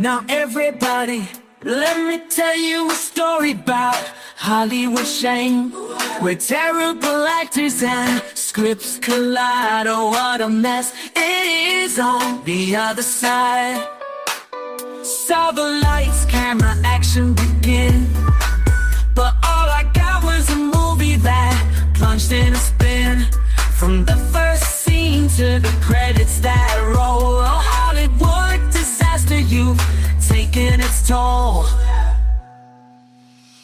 Now everybody, let me tell you a story about Hollywood shame, where terrible actors and scripts collide. Oh, what a mess it is on the other side. Saw the lights, camera, action begin, but all I got was a movie that plunged in a spin. From the first scene to the credits that roll, a Hollywood disaster, you've taken its toll.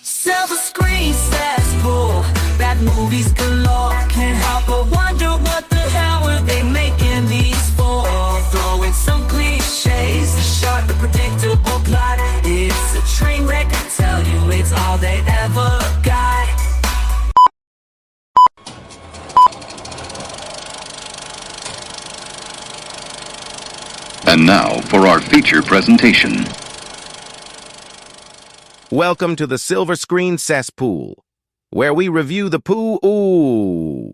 Silver Screen Cesspool, bad movies galore. Can't help but wonder what the hell were they making these for? Throw in some cliches, the sharp and predictable plot. It's a train wreck, I tell you, it's all they ever got. And now for our feature presentation. Welcome to the Silver Screen Cesspool, where we review the poo. Ooh.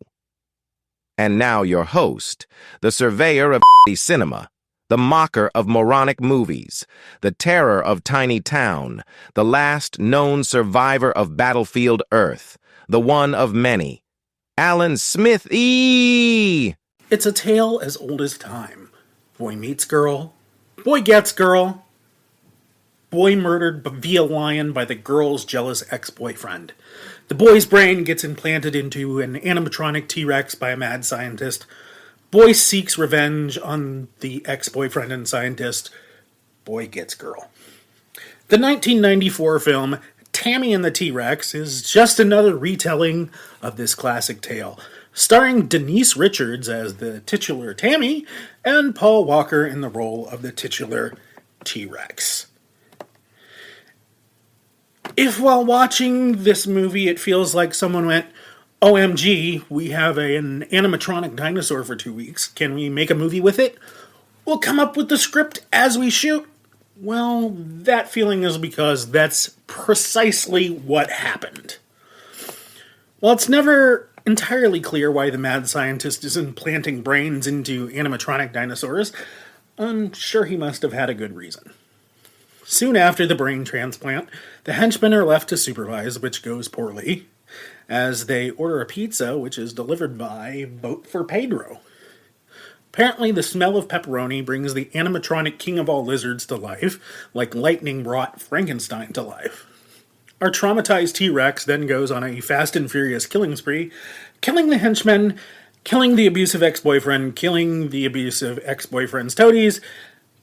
And now your host, the surveyor of cinema, the mocker of moronic movies, the terror of tiny town, the last known survivor of battlefield Earth, the one of many, Alan Smithee. It's a tale as old as time. Boy meets girl, boy gets girl, boy murdered via lion by the girl's jealous ex-boyfriend. The boy's brain gets implanted into an animatronic T-Rex by a mad scientist. Boy seeks revenge on the ex-boyfriend and scientist. Boy gets girl. The 1994 film Tammy and the T-Rex is just another retelling of this classic tale, starring Denise Richards as the titular Tammy and Paul Walker in the role of the titular T-Rex. If while watching this movie it feels like someone went, OMG, we have an animatronic dinosaur for 2 weeks, can we make a movie with it? We'll come up with the script as we shoot. Well, that feeling is because that's precisely what happened. While it's never entirely clear why the mad scientist is implanting brains into animatronic dinosaurs, I'm sure he must have had a good reason. Soon after the brain transplant, the henchmen are left to supervise, which goes poorly, as they order a pizza, which is delivered by Vote for Pedro. Apparently, the smell of pepperoni brings the animatronic king of all lizards to life, like lightning brought Frankenstein to life. Our traumatized T-Rex then goes on a fast and furious killing spree, killing the henchmen, killing the abusive ex-boyfriend, killing the abusive ex-boyfriend's toadies,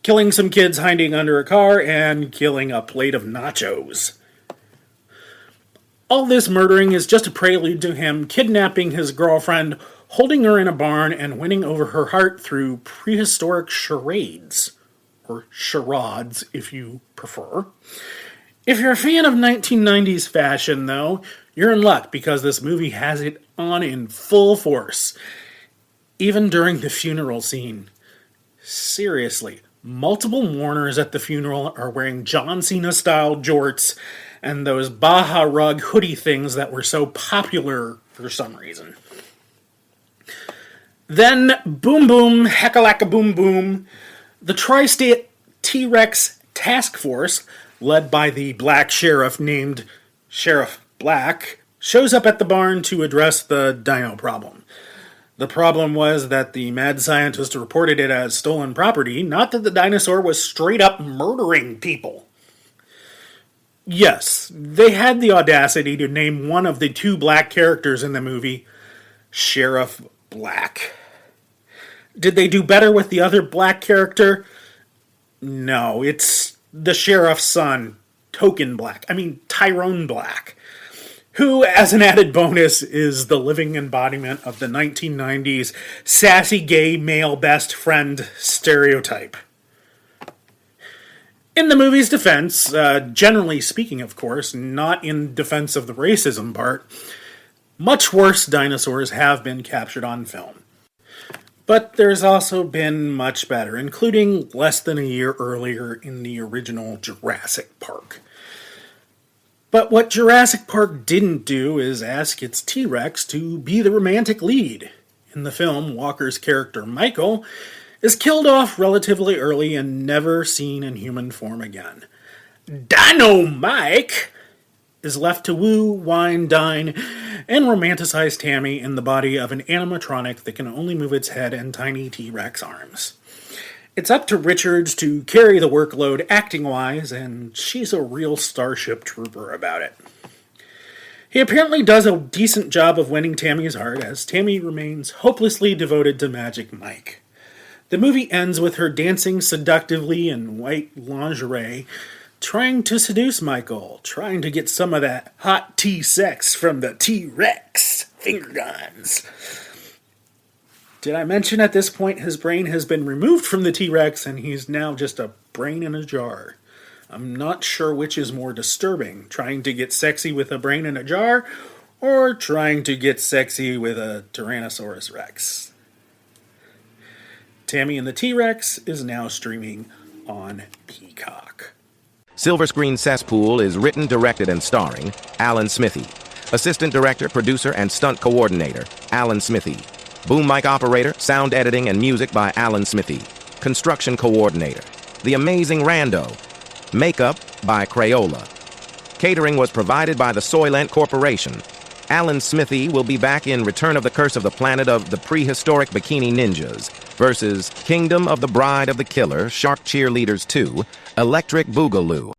killing some kids hiding under a car, and killing a plate of nachos. All this murdering is just a prelude to him kidnapping his girlfriend, holding her in a barn, and winning over her heart through prehistoric charades, or charades if you prefer. If you're a fan of 1990s fashion, though, you're in luck because this movie has it on in full force, even during the funeral scene. Seriously, multiple mourners at the funeral are wearing John Cena-style jorts and those Baja rug hoodie things that were so popular for some reason. Then, boom boom, heckalacka boom boom, the Tri-State T-Rex Task Force, led by the black sheriff named Sheriff Black, shows up at the barn to address the dino problem. The problem was that the mad scientist reported it as stolen property, not that the dinosaur was straight up murdering people. Yes, they had the audacity to name one of the two black characters in the movie Sheriff Black. Did they do better with the other black character? No, it's the sheriff's son, Tyrone Black, who, as an added bonus, is the living embodiment of the 1990s sassy gay male best friend stereotype. In the movie's defense, generally speaking, of course, not in defense of the racism part, much worse dinosaurs have been captured on film. But there's also been much better, including less than a year earlier in the original Jurassic Park. But what Jurassic Park didn't do is ask its T-Rex to be the romantic lead. In the film, Walker's character Michael is killed off relatively early and never seen in human form again. Dino Mike is left to woo, wine, dine, and romanticize Tammy in the body of an animatronic that can only move its head and tiny T-Rex arms. It's up to Richards to carry the workload acting-wise, and she's a real Starship Trooper about it. He apparently does a decent job of winning Tammy's heart, as Tammy remains hopelessly devoted to Magic Mike. The movie ends with her dancing seductively in white lingerie, trying to seduce Michael, trying to get some of that hot T-sex from the T-Rex finger guns. Did I mention at this point his brain has been removed from the T-Rex and he's now just a brain in a jar? I'm not sure which is more disturbing, trying to get sexy with a brain in a jar or trying to get sexy with a Tyrannosaurus Rex. Tammy and the T-Rex is now streaming on Peacock. Silver Screen Cesspool is written, directed, and starring Alan Smithee. Assistant director, producer, and stunt coordinator, Alan Smithee. BoomMic operator, sound editing, and music by Alan Smithee. Construction coordinator, The Amazing Rando. Makeup by Crayola. Catering was provided by the Soylent Corporation. Alan Smithee will be back in Return of the Curse of the Planet of the Prehistoric Bikini Ninjas versus Kingdom of the Bride of the Killer, Shark Cheerleaders 2, Electric Boogaloo.